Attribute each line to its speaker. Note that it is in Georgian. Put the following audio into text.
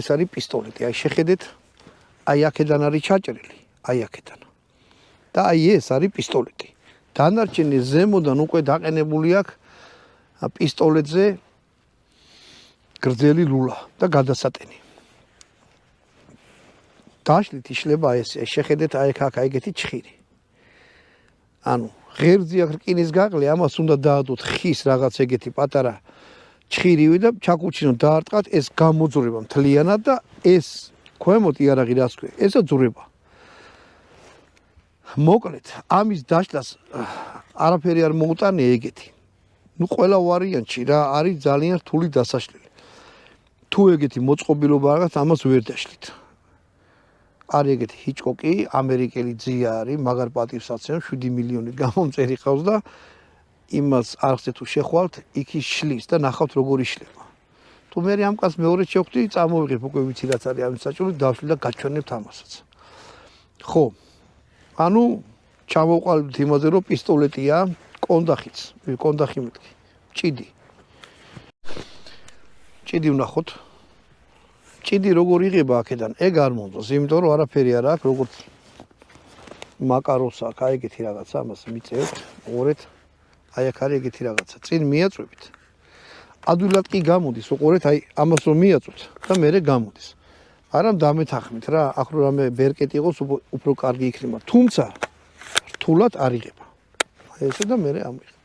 Speaker 1: ეს არის პისტოლეტი. აი შეხედეთ, აი აქედან არის ჩაჭრილი, აი აქედან. და აი ეს არის პისტოლეტი. დანარჩენი ზემოდან უკვე დაყენებული აქვს პისტოლეტზე გრძელი ლულა და გადასატენი. დაშლით იშლება ეს, შეხედეთ აი აქ ეგეთი ჩხირი. ანუ ღერძი აქ რკინის გაყლე, ამას უნდა დაადოთ ხის რაღაც ეგეთი პატარა ჩხირივი და ჩაკუჩინოთ დაარტყათ, ეს გამოძვრება მთლიანად და ეს ქვემოთ იარაღი რას ქვია, ესა ძვრება. მოკლედ, ამის დაშლას არაფერი არ მოუტანე ეგეთი. ნუ ყველა ვარიანტში რა არის ძალიან რთული დასაშლელი. თუ ეგეთი მოწყობილობა რაღაც ამას ვერ დაშლით. არის ეგეთი ჰიჩკოკი, ამერიკელი ძია არის, მაგარ პატივს აცემს 7 მილიონით გამომწერი ყავს და იმას არხზე თუ შეხვალთ, იქ შლის და ნახავთ როგორ იშლება. თუ მე ამ კაცს მეორედ შევხვდი, წამოვიღებ უკვე ვიცი რაც არის ამის საჭირო, დავშლი და გაჩვენებთ ამასაც. ხო. ანუ ჩამოვყალიბდით იმაზე, რომ პისტოლეტია, კონდახიც, კონდახი მეთქი. ჭიდი. ჭიდი ვნახოთ. ჭიდი როგორ იღება აქედან? ეგ არ მომწონს, იმიტომ რომ არაფერი არ აქვს, როგორც მაკაროს აქვს, აი ეგეთი რაღაცა, ამას მიწევთ, უყურეთ. აი აქ არის ეგეთი რაღაცა. წინ მიაწვევით. ადვილად კი გამოდის, უყურეთ, აი ამას რომ მიაწვევთ და მერე გამოდის. არამ დამეთანხმით რა, აქ რო რამე ბერკეტი იყოს, უფრო კარგი იქნება. თუმცა რთულად არ იღება. აი ესე და მერე ამიღება.